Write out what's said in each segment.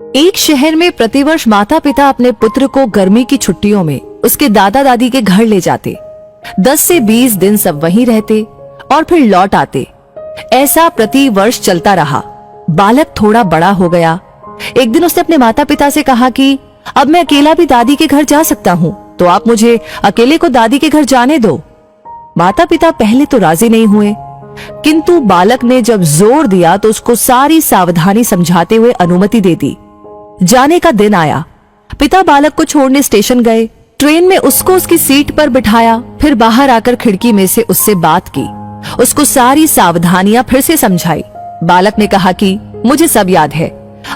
एक शहर में प्रतिवर्ष माता पिता अपने पुत्र को गर्मी की छुट्टियों में उसके दादा दादी के घर ले जाते। 10 से 20 दिन सब वहीं रहते और फिर लौट आते। ऐसा प्रति वर्ष चलता रहा। बालक थोड़ा बड़ा हो गया। एक दिन उसने अपने माता पिता से कहा कि अब मैं अकेला भी दादी के घर जा सकता हूँ, तो आप मुझे अकेले को दादी के घर जाने दो। माता पिता पहले तो राजी नहीं हुए, किंतु बालक ने जब जोर दिया तो उसको सारी सावधानी समझाते हुए अनुमति दे दी। जाने का दिन आया। पिता बालक को छोड़ने स्टेशन गए। ट्रेन में उसको उसकी सीट पर बिठाया, फिर बाहर आकर खिड़की में से उससे बात की, उसको सारी सावधानियां फिर से समझाई। बालक ने कहा कि मुझे सब याद है,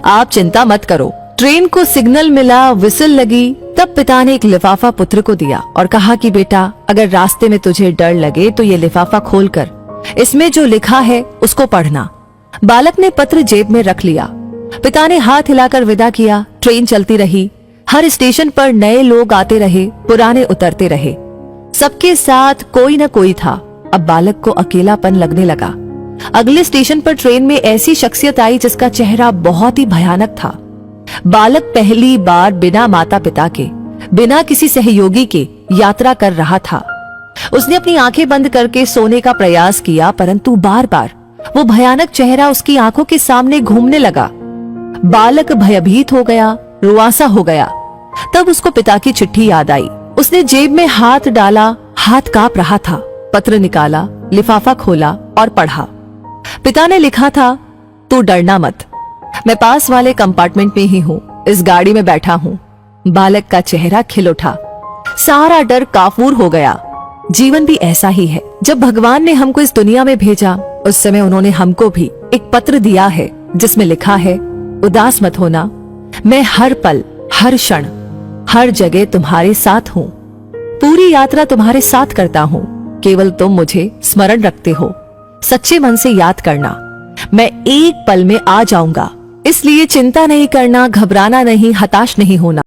आप चिंता मत करो। ट्रेन को सिग्नल मिला, विसिल लगी, तब पिता ने एक लिफाफा पुत्र को दिया और कहा कि बेटा, अगर रास्ते में तुझे डर लगे तो ये लिफाफा खोलकर इसमें जो लिखा है उसको पढ़ना। बालक ने पत्र जेब में रख लिया। पिता ने हाथ हिलाकर विदा किया। ट्रेन चलती रही। हर स्टेशन पर नए लोग आते रहे, पुराने उतरते रहे। सबके साथ कोई न कोई था। अब बालक को अकेलापन लगने लगा। अगले स्टेशन पर ट्रेन में ऐसी शख्सियत आई जिसका चेहरा बहुत ही भयानक था। बालक पहली बार बिना माता पिता के, बिना किसी सहयोगी के यात्रा कर रहा था। उसने अपनी आंखें बंद करके सोने का प्रयास किया, परंतु बार बार वो भयानक चेहरा उसकी आंखों के सामने घूमने लगा। बालक भयभीत हो गया, रुआंसा हो गया। तब उसको पिता की चिट्ठी याद आई। उसने जेब में हाथ डाला, हाथ कांप रहा था। पत्र निकाला, लिफाफा खोला और पढ़ा। पिता ने लिखा था, तू डरना मत, मैं पास वाले कंपार्टमेंट में ही हूँ, इस गाड़ी में बैठा हूँ। बालक का चेहरा खिल उठा। सारा डर काफूर हो गया। जीवन भी ऐसा ही है। जब भगवान ने हमको इस दुनिया में भेजा, उस समय उन्होंने हमको भी एक पत्र दिया है जिसमें लिखा है, उदास मत होना, मैं हर पल, हर क्षण, हर जगह तुम्हारे साथ हूँ। पूरी यात्रा तुम्हारे साथ करता हूँ, केवल तुम मुझे स्मरण रखते हो। सच्चे मन से याद करना, मैं एक पल में आ जाऊंगा। इसलिए चिंता नहीं करना, घबराना नहीं, हताश नहीं होना।